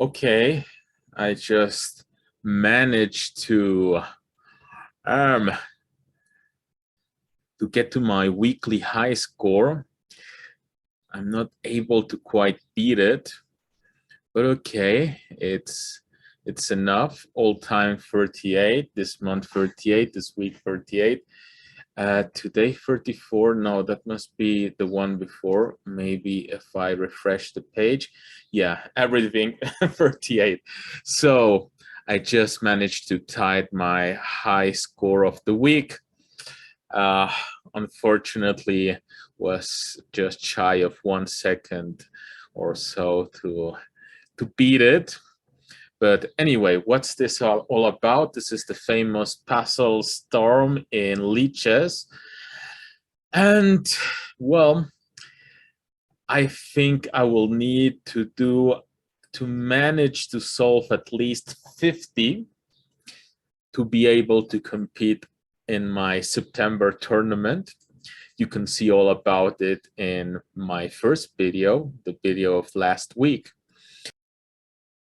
Okay, I just managed um to get to my weekly high score. I'm not able to quite beat it, but okay, it's enough. All time 38, this month 38, this week 38. Today 34. No, that must be the one before. Maybe if I refresh the page. Yeah, everything 38. So I just managed to tie my high score of the week. Uh, Unfortunately, was just shy of 1 second or so to beat it. But anyway, what's this all about? This is the famous puzzle storm in Liches. And well, I think I will need to manage to solve at least 50 to be able to compete in my September tournament. You can see all about it in my first video, the video of last week.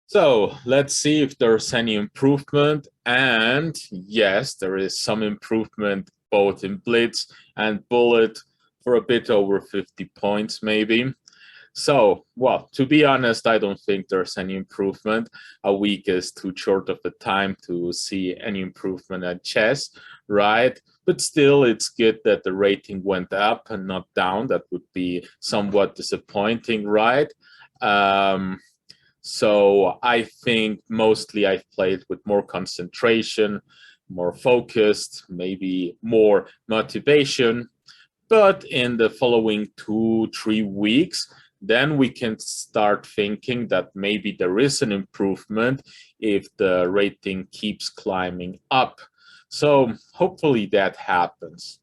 So let's see if there's any improvement. And yes, there is some improvement both in Blitz and Bullet for a bit over 50 points maybe. So, well, to be honest, I don't think there's any improvement. A week is too short of a time to see any improvement at chess, right? But still, it's good that the rating went up and not down. That would be somewhat disappointing, right? So I think mostly I've played with more concentration, more focused, maybe more motivation. But in the following 2-3 weeks, then we can start thinking that maybe there is an improvement if the rating keeps climbing up. So hopefully that happens.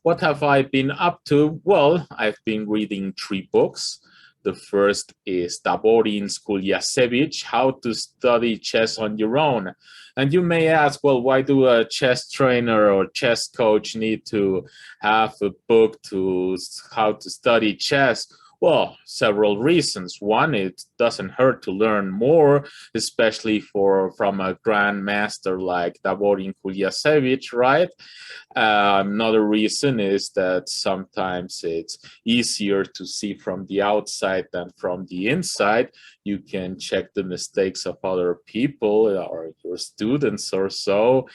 What have I been up to? Well, I've been reading 3 books. The first is Taborin's Kuljasevich, How to Study Chess on Your Own. And you may ask, well, why do a chess trainer or chess coach need to have a book to how to study chess? Well, several reasons. One, it doesn't hurt to learn more, especially from a grandmaster like Davorin Kuljasevich, right? Another reason is that sometimes it's easier to see from the outside than from the inside. You can check the mistakes of other people or your students or so,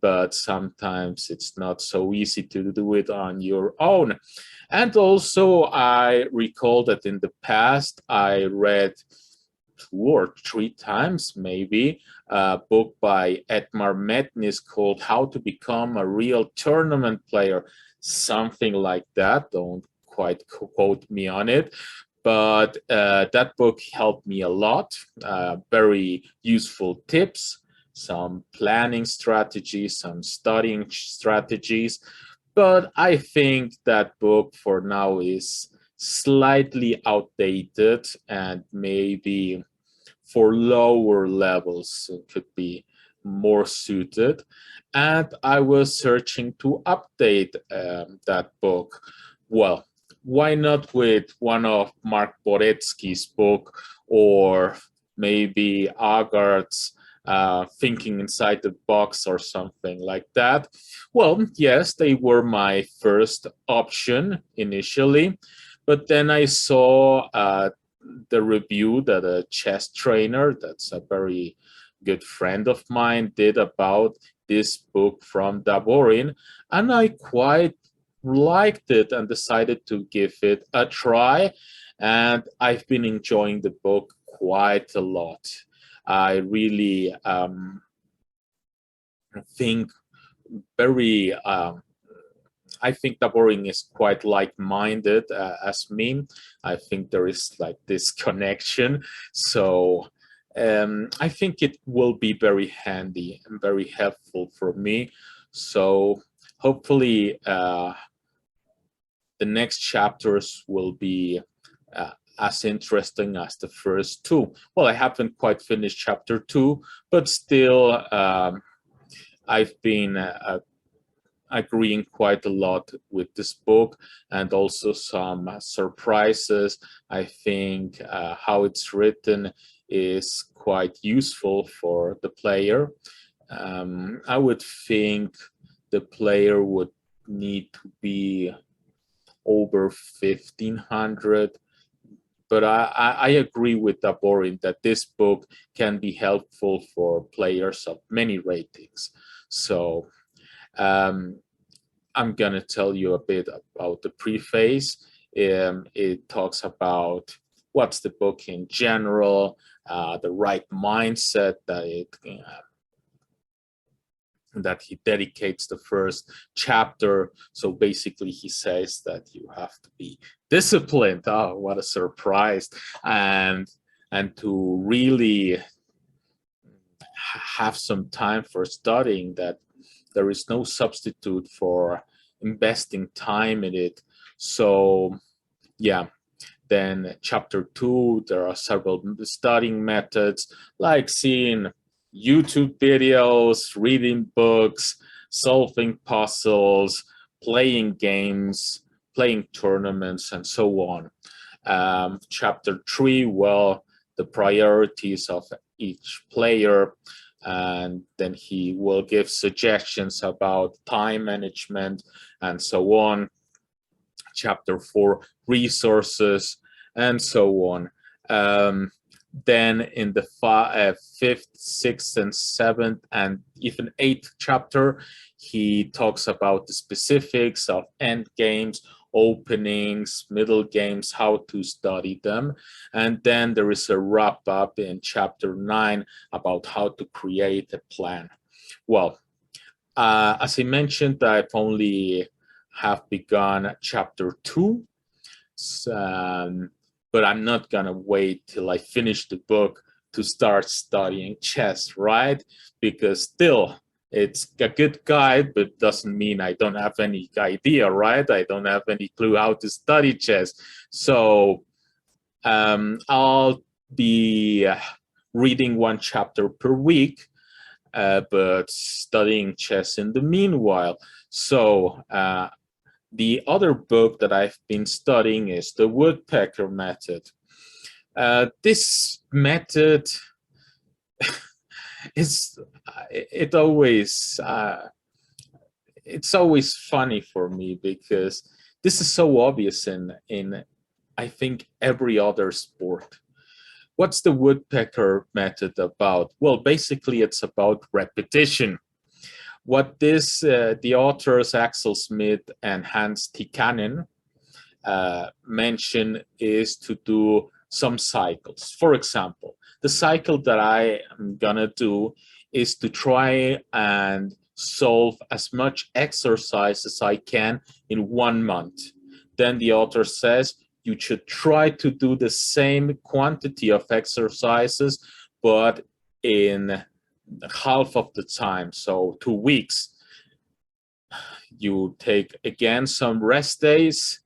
but sometimes it's not so easy to do it on your own. And also, I recall that in the past, I read 2 or 3 times maybe a book by Edmar Metnis called How to Become a Real Tournament Player, something like that. Don't quite quote me on it. But that book helped me a lot. Very useful tips, some planning strategies, some studying strategies. But I think that book for now is slightly outdated and maybe for lower levels could be more suited. And I was searching to update that book. Well, why not with one of Mark Boretsky's book or maybe Agard's Thinking Inside the Box or something like that? Well, yes, they were my first option initially, but then I saw the review that a chess trainer, that's a very good friend of mine, did about this book from Davorin, and I quite liked it and decided to give it a try. And I've been enjoying the book quite a lot. I really think very I think Taborin is quite like-minded as me. I think there is like this connection. So I think it will be very handy and very helpful for me. So hopefully the next chapters will be as interesting as the first 2. Well, I haven't quite finished chapter 2, but still I've been agreeing quite a lot with this book, and also some surprises. I think how it's written is quite useful for the player. I would think the player would need to be over 1500, but I agree with Daborin that this book can be helpful for players of many ratings. So I'm gonna tell you a bit about the preface. It talks about what's the book in general, the right mindset that he dedicates the first chapter. So basically he says that you have to be disciplined. Oh, what a surprise. And to really have some time for studying, that there is no substitute for investing time in it. So yeah, then chapter 2, there are several studying methods like seeing YouTube videos, reading books, solving puzzles, playing games, playing tournaments, and so on. Chapter 3, well, the priorities of each player, and then he will give suggestions about time management and so on. Chapter 4, resources, and so on. Then in the 5th, 6th, and 7th, and even 8th chapter, he talks about the specifics of end games, openings, middle games, how to study them. And then there is a wrap up in chapter 9 about how to create a plan. Well, as I mentioned, I've only have begun chapter 2. But I'm not gonna wait till I finish the book to start studying chess, right? Because still, it's a good guide, but doesn't mean I don't have any idea, right? I don't have any clue how to study chess. So I'll be reading one chapter per week, but studying chess in the meanwhile. So the other book that I've been studying is the woodpecker method. This method is it's always funny for me because this is so obvious in I think every other sport. What's the woodpecker method about? Well, basically it's about repetition. What the authors Axel Smith and Hans Tikkanen mention is to do some cycles. For example, the cycle that I am gonna do is to try and solve as much exercise as I can in 1 month. Then the author says you should try to do the same quantity of exercises, but in half of the time, so 2 weeks. You take again some rest days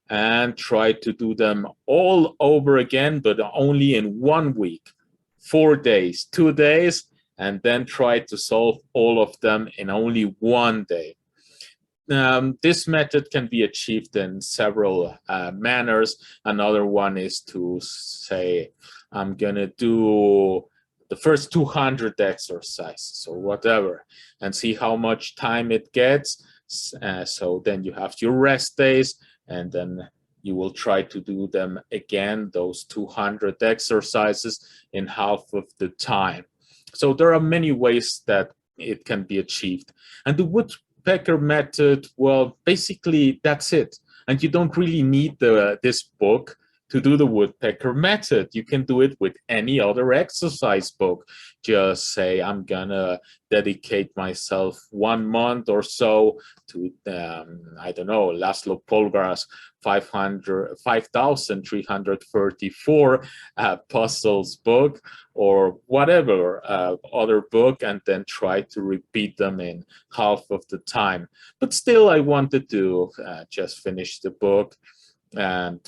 and try to do them all over again, but only in 1 week, 4 days, 2 days, and then try to solve all of them in only 1 day. This method can be achieved in several manners. Another one is to say, I'm gonna do the first 200 exercises or whatever, and see how much time it gets. So then you have your rest days, and then you will try to do them again, those 200 exercises in half of the time. So there are many ways that it can be achieved. And the woodpecker method, well, basically that's it. And you don't really need this book to do the woodpecker method. You can do it with any other exercise book. Just say, I'm gonna dedicate myself 1 month or so to, I don't know, Laszlo Polgar's 5,334 puzzles book, or whatever other book, and then try to repeat them in half of the time. But still, I wanted to just finish the book, and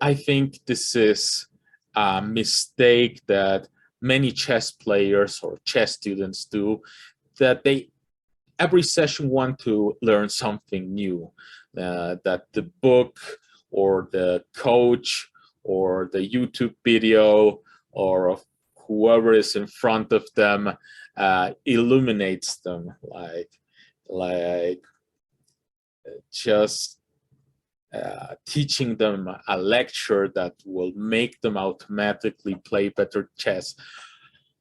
I think this is a mistake that many chess players or chess students do, that they every session want to learn something new, that the book or the coach or the YouTube video or whoever is in front of them illuminates them, like just teaching them a lecture that will make them automatically play better chess.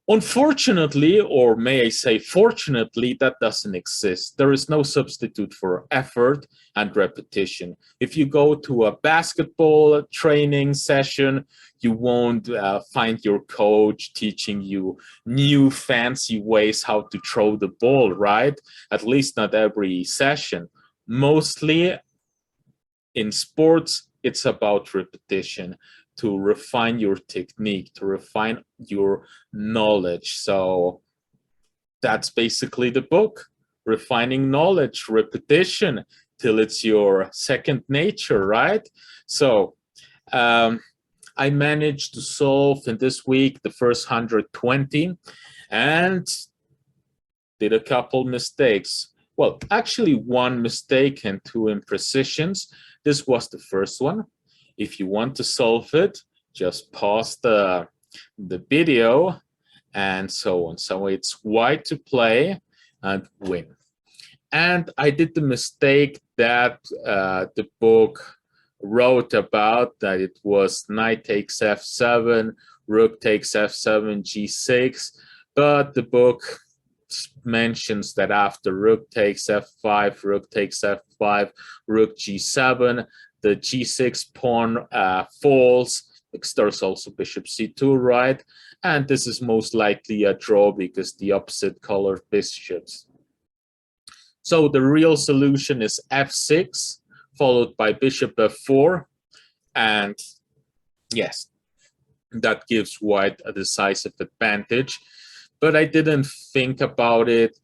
Unfortunately, or may I say fortunately, that doesn't exist. There is no substitute for effort and repetition. If you go to a basketball training session, you won't find your coach teaching you new fancy ways how to throw the ball, right? At least not every session. Mostly in sports, it's about repetition, to refine your technique, to refine your knowledge. So that's basically the book, refining knowledge, repetition, till it's your second nature, right? So I managed to solve in this week the first 120 and did a couple mistakes. Well, actually one mistake and 2 imprecisions. This was the first one. If you want to solve it, just pause the video and so on. So it's white to play and win. And I did the mistake that the book wrote about, that it was knight takes f7, rook takes f7, g6, but the book mentions that after rook takes f5, rook takes f5, rook g7, the g6 pawn falls, because there's also bishop c2, right? And this is most likely a draw because the opposite colored bishops. So the real solution is f6, followed by bishop f4, and yes, that gives white a decisive advantage. But I didn't think about it.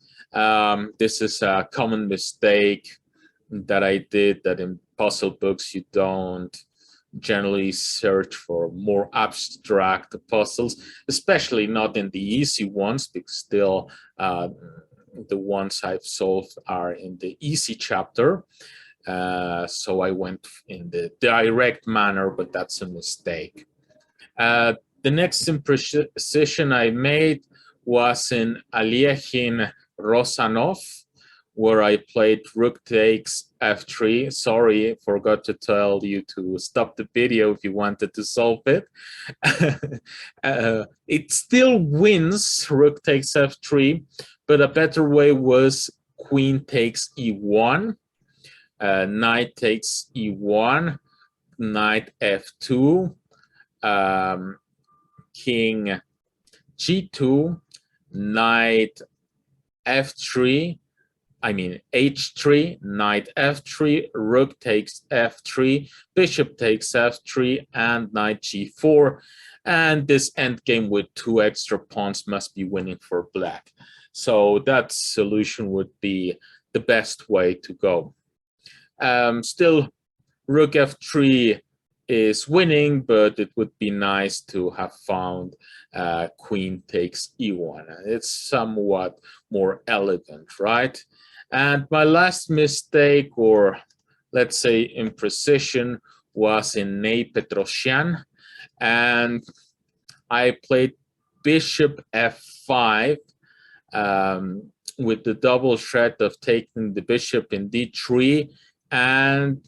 This is a common mistake that I did, that in puzzle books you don't generally search for more abstract puzzles, especially not in the easy ones, because still the ones I've solved are in the easy chapter. So I went in the direct manner, but that's a mistake. The next imprecision I made was in Aliechin Rosanov, where I played rook takes f3. Sorry, forgot to tell you to stop the video if you wanted to solve it. It still wins rook takes f3, but a better way was queen takes e1, knight takes e1, knight f2, king g2, knight f3, h3, knight f3, rook takes f3, bishop takes f3, and knight g4. And this endgame with 2 extra pawns must be winning for black. So that solution would be the best way to go. Still, rook f3 is winning, but it would be nice to have found queen takes e1. It's somewhat more elegant, right? And my last mistake, or let's say imprecision, was in Ney Petrosyan, and I played bishop f5 with the double threat of taking the bishop in d3 and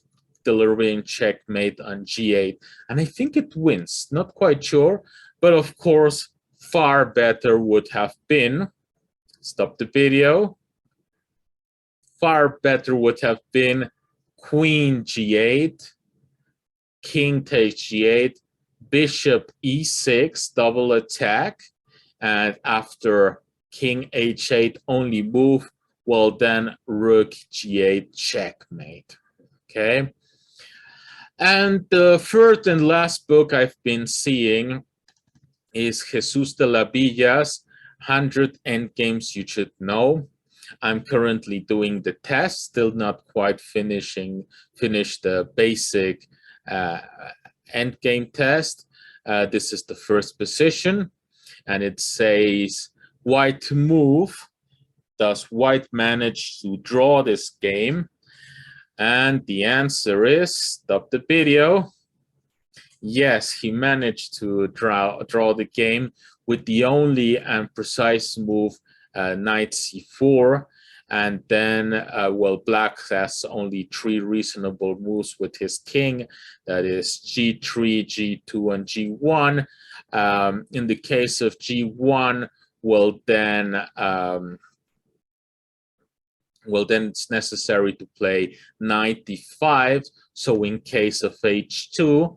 delivering checkmate on g8. And I think it wins, not quite sure, but of course, far better would have been, stop the video, far better would have been queen g8, king takes g8, bishop e6, double attack, and after king h8 only move, well then rook g8 checkmate, okay? And the third and last book I've been seeing is Jesus de la Villa's 100 Endgames You Should Know. I'm currently doing the test, still not quite finished the basic endgame test. This is the first position, and it says white to move. Does white manage to draw this game? And the answer is, stop the video, Yes, he managed to draw the game with the only and precise move, knight c4. And then, well, black has only 3 reasonable moves with his king. That is g3, g2, and g1. In the case of g1, well, then it's necessary to play knight d5. So in case of h2,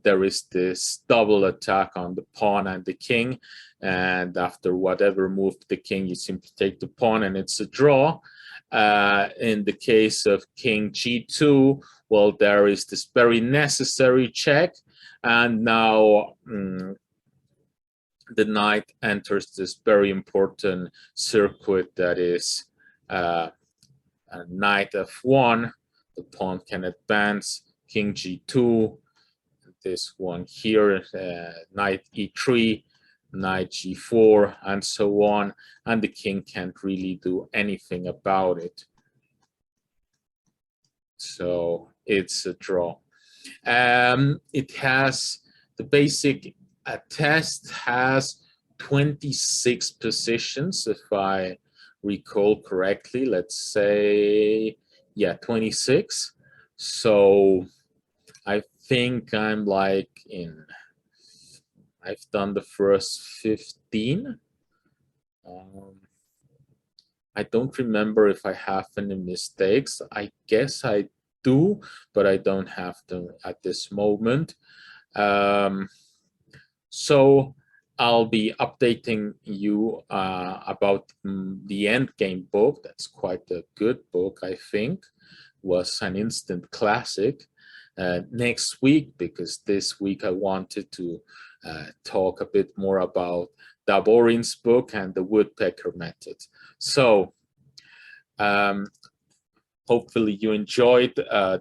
there is this double attack on the pawn and the king. And after whatever move the king, you simply take the pawn and it's a draw. In the case of king g2, well, there is this very necessary check. And now the knight enters this very important circuit, that is knight f1, the pawn can advance, king g2, this one here, knight e3, knight g4, and so on, and the king can't really do anything about it. So it's a draw. It has the basic test has 26 positions, if I recall correctly. Let's say, yeah, 26. So I think I'm like I've done the first 15. I don't remember if I have any mistakes. I guess I do, but I don't have them at this moment. So I'll be updating you about the Endgame book. That's quite a good book, I think. Was an instant classic. Next week, because this week I wanted to talk a bit more about Daborin's book and the woodpecker method. So hopefully you enjoyed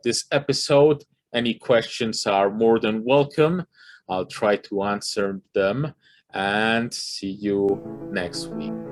this episode. Any questions are more than welcome. I'll try to answer them, and see you next week.